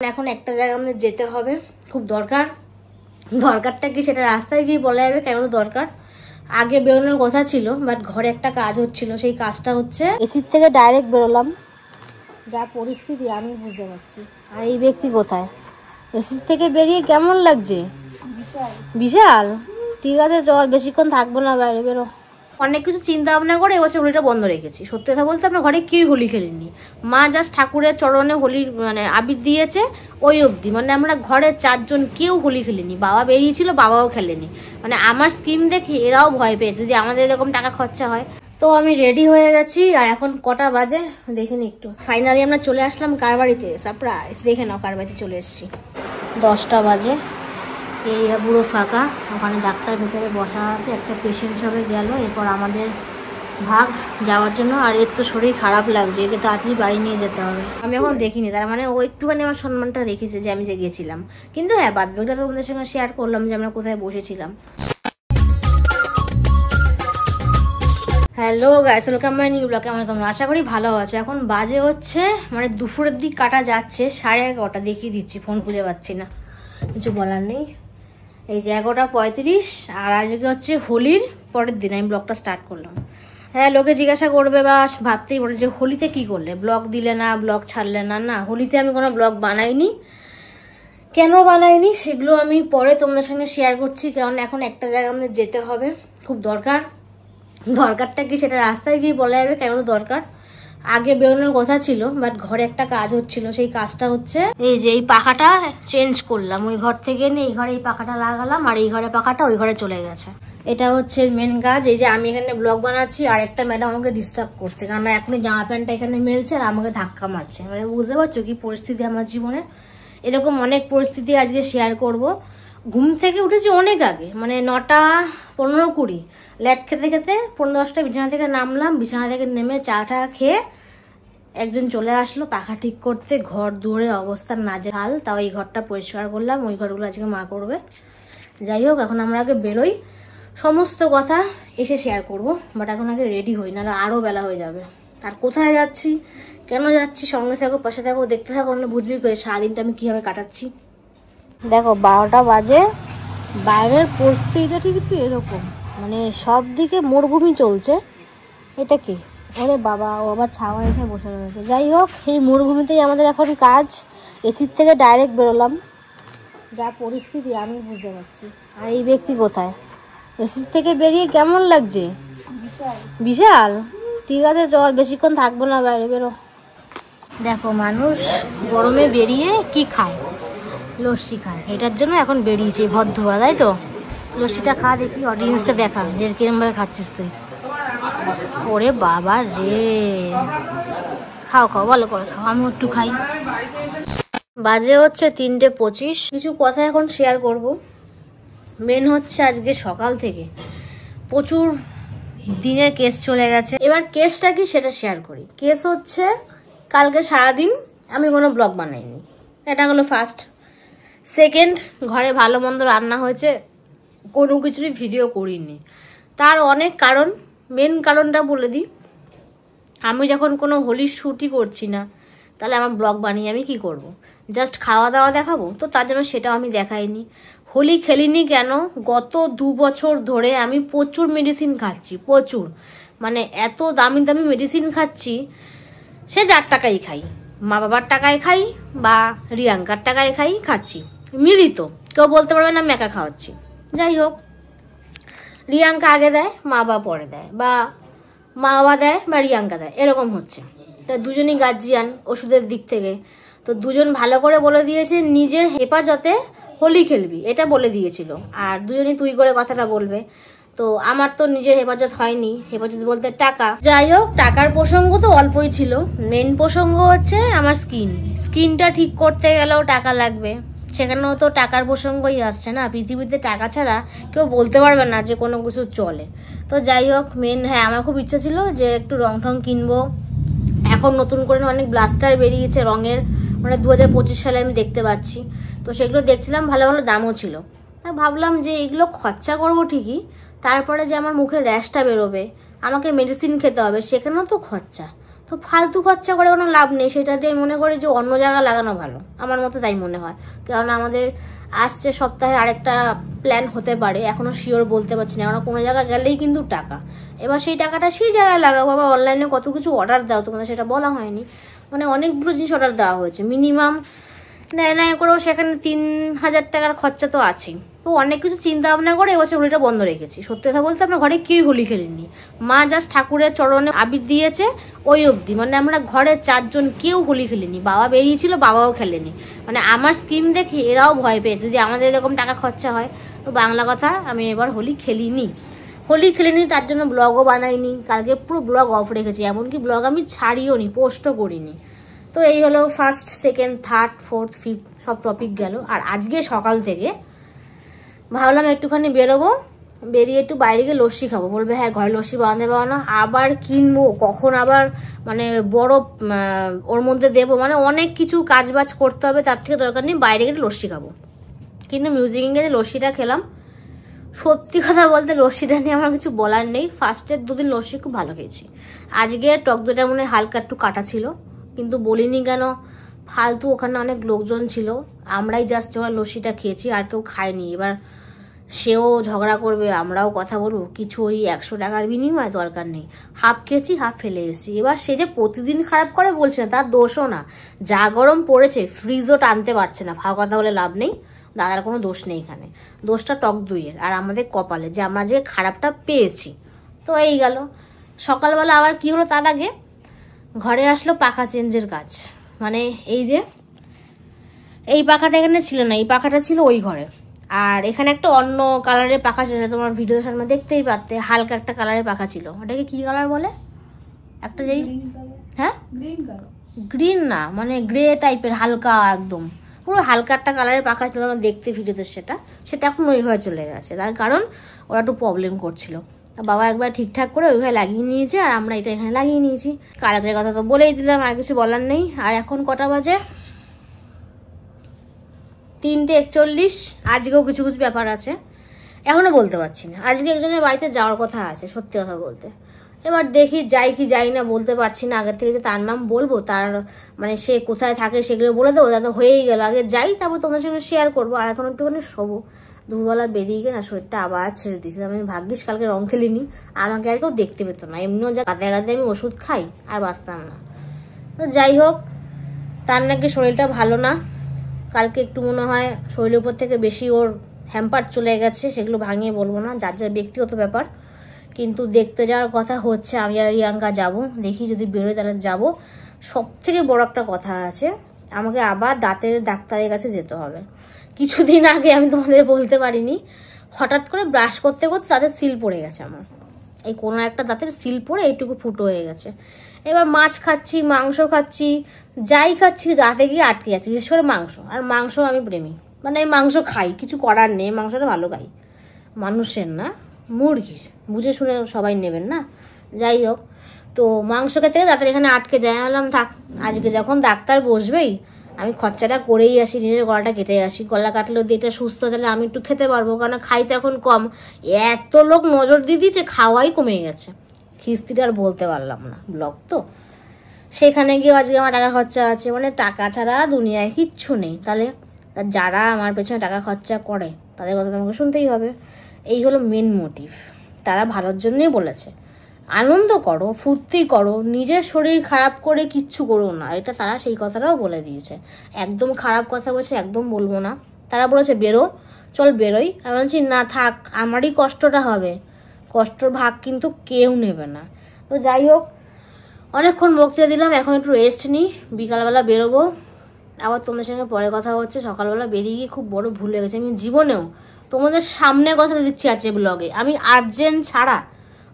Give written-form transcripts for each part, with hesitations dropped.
এখন একটা জায়গায় আমাদের যেতে হবে, খুব দরকার। দরকারটা কি সেটা রাস্তায় গিয়ে বলা যাবে কেন দরকার। আগে বেরোনোর কথা ছিল, বাট ঘরে একটা কাজ হচ্ছিল, সেই কাজটা হচ্ছে। এসির থেকে ডাইরেক্ট বেরোলাম, যা পরিস্থিতি আমি বুঝতে পারছি। আর এই ব্যক্তি কোথায়? এসির থেকে বেরিয়ে কেমন লাগছে? বিশাল। ঠিক আছে চল, বেশিক্ষণ থাকবো না, বাইরে বেরো। অনেক কিছু চিন্তা ভাবনা করে এবছর হোলিটা বন্ধ রেখেছি। সত্যি কথা বলতে আমরা ঘরে কেউই হোলি খেলিনি। মা জাস্ট ঠাকুরের চরণে হোলির আবির দিয়েছে, ওই অবধি। আমরা ঘরে 4 জন কেউ হোলি খেলিনি। বাবা বেরিয়েছিল, বাবাও খেলেনি। আমার স্কিন দেখে এরাও ভয় পেয়েছে যদি আমাদের এরকম টাকা খরচা হয়। তো আমি রেডি হয়ে গেছি। আর এখন কটা বাজে দেখেন একটু। ফাইনালি আমরা চলে আসলাম কার বাড়িতে। সারপ্রাইজ, দেখে নাও কার বাড়িতে চলে এসেছি। 10টা বাজে, এরিয়া পুরো ফাঁকা। ওখানে ডাক্তার ভেতরে বসা আছে, একটা পেশেন্ট সবে গেল, এরপর আমাদের ভাগ যাওয়ার জন্য। আর এর তো শরীর খারাপ লাগছে, একে তাড়াতাড়ি বাড়ি নিয়ে যেতে হবে। আমি এখন দেখিনি, তার ও একটুখানি আমার সম্মানটা রেখেছে যে আমি যে গেছিলাম। কিন্তু হ্যাঁ, বাদ বাকিটা তো তোমাদের সঙ্গে শেয়ার করলাম যে আমরা কোথায় বসেছিলাম। Hello guys, welcome my new ব্লগে। তোমরা আশা করি ভালো আছো। এখন বাজে হচ্ছে দুপুরের দিক কাটা যাচ্ছে, 11:30 দেখিয়ে দিচ্ছি, ফোন খুঁজে পাচ্ছি না, কিছু বলার নেই। এই যে 11:35, আর আজকে হচ্ছে হোলির পরের দিন আমি ব্লগটা স্টার্ট করলাম। হ্যাঁ, লোকে জিজ্ঞাসা করবে বা ভাবতেই পারে যে হোলিতে কি করলে, ব্লগ দিলে না, ব্লগ ছাড়লে না। না, হোলিতে আমি কোনো ব্লগ বানাইনি। কেন বানাইনি সেগুলো আমি পরে তোমাদের সঙ্গে শেয়ার করছি, কারণ এখন একটা জায়গায় আমাদের যেতে হবে, খুব দরকার। দরকারটা কি সেটা রাস্তায় গিয়ে বলা যাবে কেন দরকার। আগে বেরোনোর কথা ছিল, বাট ঘরে একটা কাজ হচ্ছিল, সেই কাজটা হচ্ছে এই যে এই পাখাটা চেঞ্জ করলাম। ওই ঘর থেকে নিয়ে এই ঘরে এই পাখাটা লাগালাম, আর এই ঘরে পাখাটা ওই ঘরে চলে গেছে। এটা হচ্ছে মেন কাজ। এই যে আমি এখানে ব্লগ বানাচ্ছি, আর একটা ম্যাডাম আমাকে ডিস্টার্ব করছে, কারণ এখনই জামা প্যান্টটা এখানে মেলছে আর আমাকে ধাক্কা মারছে। বুঝতে পারছো কি পরিস্থিতি আমার জীবনে। এরকম অনেক পরিস্থিতি আজকে শেয়ার করব। ঘুম থেকে উঠেছি অনেক আগে, 9টা 15-20, ল্যাট খেতে খেতে 15-10টা বিছানা থেকে নামলাম। বিছানা থেকে নেমে চাটা খেয়ে একজন চলে আসলো পাখা ঠিক করতে। ঘর দুয়ারের অবস্থা নাজেহাল, তাও এই ঘরটা পরিষ্কার করলাম। ওই ঘরগুলো আজকে মা করবে। যাই হোক, এখন আমরা আগে বেরোই, সমস্ত কথা এসে শেয়ার করব। বাট এখন আগে রেডি হই, নাহলে আরও বেলা হয়ে যাবে। আর কোথায় যাচ্ছি, কেন যাচ্ছি, সঙ্গে থাকো, পাশে থাকো, দেখতে থাকো, বুঝবি করে সারাদিনটা আমি কিভাবে কাটাচ্ছি। দেখো 12টা বাজে, বাইরের পরিস্থিতিটা ঠিক একটু এরকম, সব দিকে মরুভূমি চলছে। এটা কি, ওরে বাবা, ও আবার ছাওয়া এসে বসে রয়েছে। যাই হোক, এই মরুভূমিতেই আমাদের এখন কাজ। এসির থেকে ডাইরেক্ট বেরোলাম, যা পরিস্থিতি আমি বুঝতে পারছি। আর এই ব্যক্তি কোথায়? এসির থেকে বেরিয়ে কেমন লাগছে? বিশাল। ঠিক আছে চল, বেশিক্ষণ থাকবো না, বাইরে বেরো। দেখো মানুষ গরমে বেরিয়ে কি খায়, লস্যি খায়। এটার জন্য এখন বেরিয়েছে ভদ্ররা, তাই তো? লস্যিটা খা দেখি, অডিয়েন্সকে দেখা যে কিরম ভাবে খাচ্ছিস তুই। ওরে বাবা রে, খাও খাও, ভালো করে খাও, আমি একটু খাই। বাজে হচ্ছে 3:25। কিছু কথা এখন শেয়ার করব। মেন হচ্ছে আজকে সকাল থেকে প্রচুর দিনের কেস চলে গেছে। এবার কেসটা কি সেটা শেয়ার করি। কেস হচ্ছে কালকে সারাদিন আমি কোনো ব্লগ বানাইনি, এটা হলো ফার্স্ট। সেকেন্ড, ঘরে ভালো মন্দ রান্না হয়েছে, কোনো কিছুরই ভিডিও করিনি। তার অনেক কারণ। মেন কারণটা বলে দিই, আমি যখন কোনো হোলির শ্যুটই করছি না, তাহলে আমার ব্লগ বানিয়ে আমি কি করব? জাস্ট খাওয়া দাওয়া দেখাবো? তো তার জন্য সেটাও আমি দেখাইনি। হোলি খেলিনি কেন, গত 2 বছর ধরে আমি প্রচুর মেডিসিন খাচ্ছি, প্রচুর। এত দামি দামি মেডিসিন খাচ্ছি, সে যার টাকাই খাই, মা বাবার টাকায় খাই বা রিয়াঙ্কার টাকায় খাচ্ছি, মিলিত। কেউ বলতে পারবে না আমি একা খাওয়াচ্ছি। যাই হোক, রিয়াঙ্কা আগে দেয়, মা বাবা পরে দেয়, বা মা বাবা দেয় বা রিয়াঙ্কা দেয়, এরকম হচ্ছে। তা দুজনই গার্জিয়ান ওষুধের দিক থেকে। তো দুজন ভালো করে বলে দিয়েছে নিজের হেফাজতে হোলি খেলবি, এটা বলে দিয়েছিল। আর দুজনই তুই করে কথাটা বলবে। তো আমার তো নিজের হেফাজত হয়নি, হেফাজত বলতে টাকা। যাই হোক, টাকার প্রসঙ্গ তো অল্পই ছিল, মেন প্রসঙ্গ হচ্ছে আমার স্কিনটা ঠিক করতে গেলেও টাকা লাগবে। সেখানেও তো টাকার প্রসঙ্গই আসছে না। পৃথিবীতে টাকা ছাড়া কেউ বলতে পারবে না যে কোনো কিছু চলে। তো যাই হোক, মেন হ্যাঁ, আমার খুব ইচ্ছা ছিল যে একটু রং ঠং কিনবো। এখন নতুন করে অনেক ব্লাস্টার বেরিয়েছে রঙের, 2025 সালে আমি দেখতে পাচ্ছি। তো সেগুলো দেখছিলাম, ভালো ভালো দামও ছিল। তা ভাবলাম যে এগুলো খরচা করবো ঠিকই, তারপরে যে আমার মুখে র্যাশটা বেরোবে, আমাকে মেডিসিন খেতে হবে, সেখানেও তো খরচা। তো ফালতু খরচা করে কোনো লাভ নেই, সেটা দিয়ে মনে করি যে অন্য জায়গায় লাগানো ভালো, আমার মতো তাই মনে হয়। কারণ আমাদের আসছে সপ্তাহে আরেকটা প্ল্যান হতে পারে, এখনো শিওর বলতে পারছি না, কারণ কোনো জায়গায় গেলেই কিন্তু টাকা, এবার সেই টাকাটা সেই জায়গায় লাগাবো। আবার অনলাইনে কত কিছু অর্ডার দাও, তোমাদের সেটা বলা হয়নি, মানে অনেকগুলো জিনিস অর্ডার দেওয়া হয়েছে, মিনিমাম নেয় করেও সেখানে 3000 টাকার খরচা তো আছেই। তো অনেক কিছু চিন্তা ভাবনা করে এবছর হোলিটা বন্ধ রেখেছি। সত্যি কথা বলতে আমরা ঘরে কেউই হোলি খেলিনি, মা জাস্ট ঠাকুরের চরণে আবির দিয়েছে ওই অবধি, মানে আমরা ঘরে 4 জন কেউ হোলি খেলিনি। বাবা বেরিয়েছিল, বাবাও খেলেনি, মানে আমার স্কিন দেখে এরাও ভয় পেয়েছে যদি আমাদের এরকম টাকা খরচা হয়। তো বাংলা কথা, আমি এবার হোলি খেলিনি, তার জন্য ব্লগও বানাইনি, কালকে পুরো ব্লগ অফ রেখেছি, এমনকি ব্লগ আমি ছাড়িও নি, পোস্টও করিনি। তো এই হলো first, second, third, fourth, fifth সব টপিক গেল। আর আজকে সকাল থেকে ভাবলাম একটুখানি বেরোবো, বেরিয়ে একটু বাইরে গিয়ে লস্যি খাবো। বলবে হ্যাঁ ঘরে লস্যি বানানো, আবার কিনবো, কখন আবার মানে বরফ ওর মধ্যে দেবো, মানে অনেক কিছু কাজবাজ করতে হবে, তার থেকে দরকার নেই বাইরে গিয়ে লস্যি খাবো। কিন্তু মিউজিক যে লস্যিটা খেলাম, সত্যি কথা বলতে লস্যিটা নিয়ে আমার কিছু বলার নেই। ফার্স্টের 2 দিন লস্যি খুব ভালো খেয়েছি, আজকে টক দইটা মনে হয় হালকা একটু কাটা ছিল, কিন্তু বলিনি কেন, ফালতু ওখানে অনেক লোকজন ছিল, আমরাই জাস্ট এবার লস্যিটা খেয়েছি, আর কেউ খায়নি। এবার সেও ঝগড়া করবে, আমরাও কথা বলবো, কিছু ওই 100 টাকার বিনিময়ে দরকার নেই, হাফ খেয়েছি হাফ ফেলে এসেছি। এবার সে যে প্রতিদিন খারাপ করে বলছে না, তার দোষও না, যা গরম পড়েছে ফ্রিজও টানতে পারছে না, ভাও কথা বলে লাভ নেই, দাদার কোনো দোষ নেই এখানে, দোষটা টক দইয়ের আর আমাদের কপালে যে আমরা যে খারাপটা পেয়েছি। তো এই গেল সকালবেলা। আবার কি হলো, তার আগে ঘরে আসলো পাখা চেঞ্জের কাজ, মানে এই যে এই পাখাটা এখানে ছিল না, এই পাখাটা ছিল ওই ঘরে, আর এখানে একটা অন্য কালারের পাখা ছিল, তোমার ভিডিওর সামনে দেখতেই পারতে, হালকা একটা কালারের পাখা ছিল, ওটাকে কি কালার বলে একটা, যেই হ্যাঁ গ্রিন না, মানে গ্রে টাইপের, হালকা একদম পুরো হালকা একটা কালারের পাখা ছিল আমার দেখতে ভিডিওতে, সেটা এখন ওই ঘরে চলে গেছে, তার কারণ ওরা একটু প্রবলেম করছিল। বাবা একবার ঠিকঠাক করে ওইভাবে লাগিয়ে নিয়েছে, আর আমরা এটা এখানে লাগিয়ে নিয়েছি। কালকের কথা তো বলেই দিলাম, আর কিছু বলার নেই। আর এখন কটা বাজে, 3:41। আজকেও কিছু কিছু ব্যাপার আছে, এখনো বলতে পারছি না। আজকে একজনের বাড়িতে যাওয়ার কথা আছে, সত্যি কথা বলতে। এবার দেখি যাই কি যাই না বলতে পারছি না, আগের থেকে যে তার নাম বলবো, তার মানে সে কোথায় থাকে সেগুলো বলে দেবো, তা তো হয়েই গেল। আগে যাই, তারপর তোমাদের সঙ্গে শেয়ার করবো। আর এখন একটুখানি শোবো, দুপুরবেলা বেরিয়ে গিয়ে না শরীরটা আবার ছেড়ে দিয়েছিলাম। আমি ভাগ্যিস কালকে রং খেলিনি, আমাকে আর কেউ দেখতে পেতো না, এমনিও যা গাদে গাদে আমি ওষুধ খাই, আর বাঁচতাম না। তো যাই হোক, তার নাকি শরীরটা ভালো না, কালকে একটু মনে হয় শরীরের উপর থেকে বেশি ওর হ্যাম্পার চলে গেছে, সেগুলো ভাঙিয়ে বলবো না, যার যার ব্যক্তিগত ব্যাপার। কিন্তু দেখতে যাওয়ার কথা হচ্ছে, আমি আর রিয়াঙ্কা যাবো, দেখি যদি বেরোয় তাহলে যাবো। সব থেকে বড় একটা কথা আছে, আমাকে আবার দাঁতের ডাক্তারের কাছে যেতে হবে। কিছুদিন আগে আমি তোমাদের বলতে পারিনি, হঠাৎ করে ব্রাশ করতে করতে দাঁতের সিল পড়ে গেছে আমার, এই কোনো একটা দাঁতের সিল পড়ে এইটুকু ফুটো হয়ে গেছে। এবার মাছ খাচ্ছি, মাংস খাচ্ছি, যাই খাচ্ছি দাঁতে গিয়ে আটকে যাচ্ছে, বিশেষ করে মাংস। আর মাংস আমি প্রেমী, মানে আমি মাংস খাই, কিছু করার নেই, মাংসটা ভালো খাই, মানুষের না মুরগির, বুঝে শুনে সবাই নেবেন না। যাই হোক, তো মাংস খেতে দাঁতের এখানে আটকে যায়। বললাম থাক, আজকে যখন ডাক্তার বসবেই আমি খরচাটা করেই আসি, নিজের গলাটা কেটে আসি, গলা কাটলেও দিয়ে এটা সুস্থ, তাহলে আমি একটু খেতে পারবো, কারণ খাই তো এখন কম। এত লোক নজর দিয়ে দিচ্ছে, খাওয়াই কমে গেছে, খিস্তিটা আর বলতে পারলাম না, ব্লগ তো। সেখানে গিয়ে আজকে আমার টাকা খরচা আছে, মানে টাকা ছাড়া দুনিয়ায় কিচ্ছু নেই। তাহলে যারা আমার পেছনে টাকা খরচা করে তাদের কথা তোমাকে শুনতেই হবে। এই হলো মেন মোটিভ, তারা ভালোর জন্যই বলেছে, আনন্দ করো, ফুর্তি করো, নিজের শরীর খারাপ করে কিচ্ছু করো না, এটা তারা সেই কথাটাও বলে দিয়েছে। একদম খারাপ কথা বলছে, একদম বলবো না। তারা বলেছে বেরো, চল বেরোই। আমি বলছি না থাক, আমারই কষ্টটা হবে, কষ্টর ভাগ কিন্তু কেউ নেবে না। তো যাই হোক, অনেকক্ষণ বক্তৃতা দিলাম, এখন একটু রেস্ট নিই, বিকালবেলা বেরোবো। আবার তোমাদের সঙ্গে পরে কথা হচ্ছে। সকালবেলা বেরিয়ে গিয়ে খুব বড় ভুল হয়ে গেছে, আমি জীবনেও তোমাদের সামনে কথা দিচ্ছি আছে ব্লগে, আমি আর্জেন্ট ছাড়া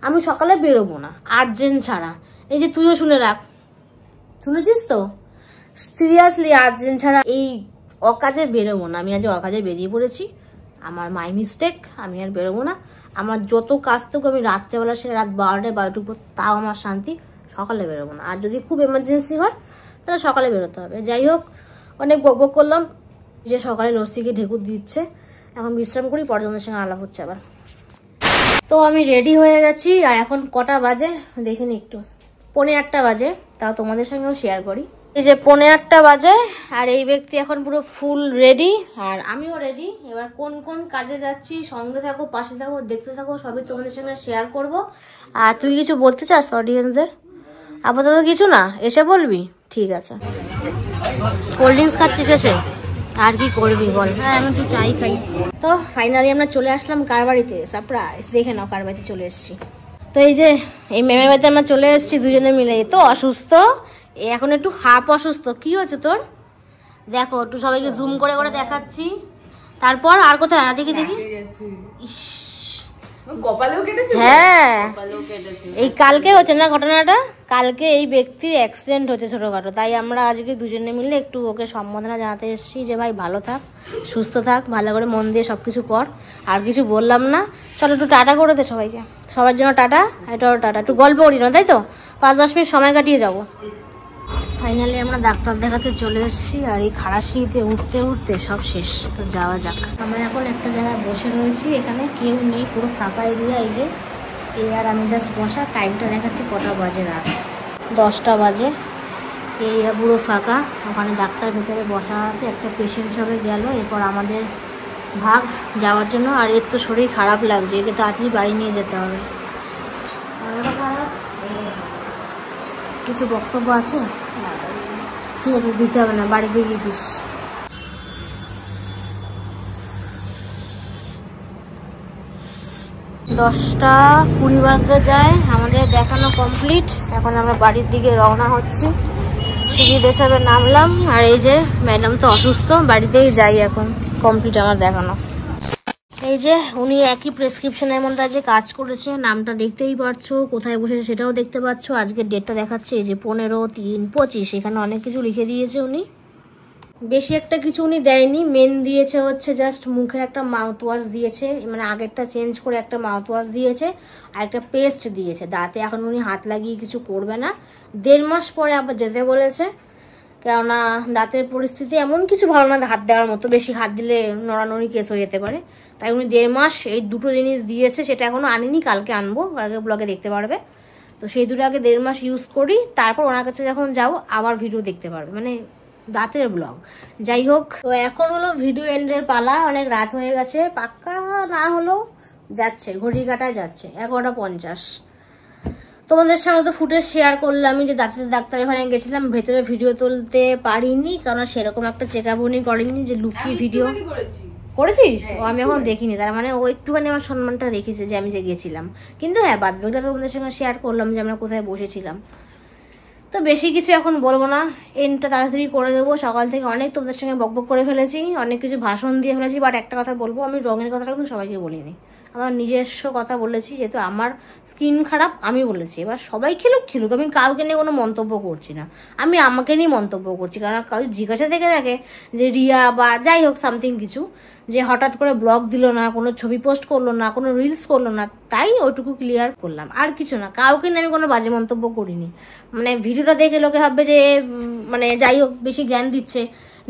আমি সকালে বেরোবো না, আর্জেন্ট ছাড়া। এই যে তুইও শুনে রাখ, শুনেছিস তো, সিরিয়াসলি আর্জেন্ট ছাড়া এই অকাজে বেরোবো না। আমি আজ অকাজে বেরিয়ে পড়েছি, আমার মাই মিস্টেক, আমি আর বেরোবো না। আমার যত কাজ থেকে আমি রাত্রেবেলা, সেটা রাত 12টায় 12টুকু, তাও আমার শান্তি, সকালে বেরোবো না। আর যদি খুব এমার্জেন্সি হয় তাহলে সকালে বেরোতে হবে। যাই হোক, অনেক বকবক করলাম, যে সকালে লস্যিকে ঢেকুর দিচ্ছে, এখন বিশ্রাম করি, পরে তোমাদের সঙ্গে আলাপ হচ্ছে আবার। তো আমি রেডি হয়ে গেছি, আর এখন কটা বাজে দেখিনি একটু, 8:45 বাজে, তাও তোমাদের সঙ্গেও শেয়ার করি। এই যে 8:45 বাজে, আর এই ব্যক্তি এখন পুরো ফুল রেডি, আর আমিও রেডি। এবার কোন কোন কাজে যাচ্ছি, সঙ্গে থাকো, পাশে থাকো, দেখতে থাকো, সবই তোমাদের সঙ্গে শেয়ার করব। আর তুই কিছু বলতে চাস অডিয়েন্সদের? আপাতত কিছু না, এসে বলবি? ঠিক আছে। কোল্ড ড্রিঙ্কস খাচ্ছিস এসে? আর কি করবি বল? হ্যাঁ, আমি একটু চাই খাই। তো ফাইনালি আমরা চলে আসলাম কার বাড়িতে। সারপ্রাইজ, দেখে নাও কার বাড়িতে চলে এসেছি। তো এই যে এই ম্যামের বাড়িতে আমরা চলে এসেছি দুজনে মিলে। তো অসুস্থ, এখন একটু হাফ অসুস্থ। কি হচ্ছে তোর? দেখো একটু সবাইকে জুম করে করে দেখাচ্ছি। তারপর আর কোথায়? দেখি দেখি। ইস, হ্যাঁ, এই কালকে হচ্ছে না ঘটনাটা? কালকে এই ব্যক্তির অ্যাক্সিডেন্ট হচ্ছে ছোটখাটো, তাই আমরা আজকে দুজনে মিলে একটু ওকে সম্বোধনা জানাতে এসেছি যে ভাই ভালো থাক, সুস্থ থাক, ভালো করে মন দিয়ে সবকিছু কর। আর কিছু বললাম না, চলো একটু টাটা করে দে সবাইকে। সবার জন্য টাটা, এটাও টাটা। একটু গল্প করি না, তাই তো? 5-10 মিনিট সময় কাটিয়ে যাবো। ফাইনালি আমরা ডাক্তার দেখাতে চলে এসেছি, আর এই খাড়াসিতে উঠতে উঠতে সব শেষ। তো যাওয়া যাক। আমরা এখন একটা জায়গায় বসে রয়েছি, এখানে কেউ নেই, পুরো ফাঁকা এরিয়া। এই যে এই আর আমি জাস্ট বসা। টাইমটা দেখাচ্ছি কটা বাজে, রাত 10টা বাজে। এরিয়া পুরো ফাঁকা। ওখানে ডাক্তার ভিতরে বসা আছে, একটা পেশেন্ট সবে গেল, এরপর আমাদের ভাগ যাওয়ার জন্য। আর এর তো শরীর খারাপ লাগছে, একে তাড়াতাড়ি বাড়ি নিয়ে যেতে হবে। কিছু বক্তব্য আছে? ঠিক আছে, দিতে হবে না, বাড়িতে গিয়ে দিস। দশটা 20 বাজতে যায়, আমাদের দেখানো কমপ্লিট। এখন আমরা বাড়ির দিকে রওনা হচ্ছি। সিঁড়িতে সবে নামলাম, আর এই যে ম্যাডাম তো অসুস্থ, বাড়িতেই যাই এখন। কমপ্লিট আমার দেখানো। এই যে উনি একই প্রেসক্রিপশনের মধ্যে যে কাজ করেছে, নামটা দেখতেই পাচ্ছো, কোথায় বসেছে সেটাও দেখতে পাচ্ছো। আজকের ডেটটা দেখাচ্ছে এই যে 15/3/25। এখানে অনেক কিছু লিখে দিয়েছে উনি। বেশি একটা কিছু উনি দেয়নি, মেন দিয়েছে হচ্ছে জাস্ট মুখের একটা মাউথ ওয়াশ দিয়েছে, মানে আগেরটা চেঞ্জ করে একটা মাউথ ওয়াশ দিয়েছে, আর একটা পেস্ট দিয়েছে। দাঁতে এখন উনি হাত লাগিয়ে কিছু করবে না, 1.5 মাস পরে আবার যেতে বলেছে। কেননা দাঁতের পরিস্থিতি এমন কিছু ভালো না হাত দেওয়ার মতো, বেশি হাত দিলে নড়ানড়ি কেস হয়ে যেতে পারে। তাই উনি 1.5 মাস এই দুটো জিনিস দিয়েছে, সেটা এখনো আনিনি, কালকে আনবো, আগে ব্লগে দেখতে পারবে। তো সেই দুটো আগে 1.5 মাস ইউজ করি, তারপর ওনার কাছে যখন যাবো আবার ভিডিও দেখতে পারবে, মানে দাঁতের ব্লগ। যাই হোক, তো এখন হলো ভিডিও এন্ডের পালা। অনেক রাত হয়ে গেছে, পাক্কা না হলো যাচ্ছে, ঘড়ির কাটায় যাচ্ছে 11:50। তোমাদের সঙ্গে তো ফুটেজ শেয়ার করলাম, আমি যে দাঁতের ডাক্তার এখানে গেছিলাম, ভেতরে ভিডিও তুলতে পারিনি, কারণ সেরকম একটা চেক আপ উনি করেনি যে লুকিয়ে ভিডিও করেছিস। ও আমি এখন দেখিনি, তার মানে ও একটুখানি আমার সম্মানটা রেখেছে যে আমি যে গেছিলাম। কিন্তু হ্যাঁ, বাদ বাকিটা তোমাদের সঙ্গে শেয়ার করলাম যে আমরা কোথায় বসেছিলাম। তো বেশি কিছু এখন বলবো না, এন্ডটা তাড়াতাড়ি করে দেবো। সকাল থেকে অনেক তোমাদের সঙ্গে বকবক করে ফেলেছি, অনেক কিছু ভাষণ দিয়ে ফেলেছি, বাট একটা কথা বলবো, আমি রঙের কথাটা কিন্তু সবাইকে বলিনি, আমার নিজস্ব কথা বলেছি। যেহেতু আমার স্কিন খারাপ আমি বলেছি, এবার সবাই খেলুক, আমি কাউকে নিয়ে কোনো মন্তব্য করছি না, আমি আমাকে নিয়ে মন্তব্য করছি। কারণ কাউ জিজ্ঞাসা থেকে থাকে যে রিয়া বা যাই হোক সামথিং কিছু, যে হঠাৎ করে ব্লগ দিল না, কোনো ছবি পোস্ট করলো না, কোনো রিলস করলো না, তাই ওইটুকু ক্লিয়ার করলাম, আর কিছু না। কাউকে নিয়ে আমি কোনো বাজে মন্তব্য করিনি। মানে ভিডিওটা দেখে লোকে ভাববে যে মানে যাই হোক বেশি জ্ঞান দিচ্ছে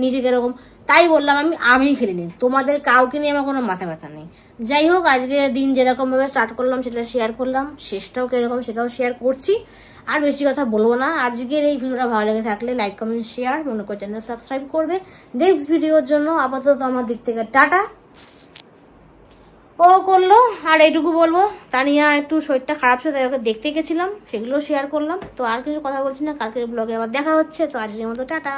নিজেকে এরকম, তাই বললাম। আমি খেলিনি, তোমাদের কাউকে নিয়ে আমার কোনো মাথা ব্যথা নেই। যাই হোক, আজকে দিন যেরকম ভাবে স্টার্ট করলাম সেটা শেয়ার করলাম, শেষটাও কিরকম সেটাও শেয়ার করছি। আর বেশি কথা বলবো না। আজকের এই ভিডিওটা ভালো লেগে থাকলে লাইক, কমেন্ট, শেয়ার, মনে করে চ্যানেল সাবস্ক্রাইব করবে নেক্সট ভিডিওর জন্য। আপাতত আমার দিক থেকে টাটা। ও করলো, আর এইটুকু বলবো, তানিয়া একটু শরীরটা খারাপ ছিল, তাই ওকে দেখতে গেছিলাম, সেগুলো শেয়ার করলাম। তো আর কিছু কথা বলছি না, কালকের ব্লগে আবার দেখা হচ্ছে। তো আজকের মতো টাটা।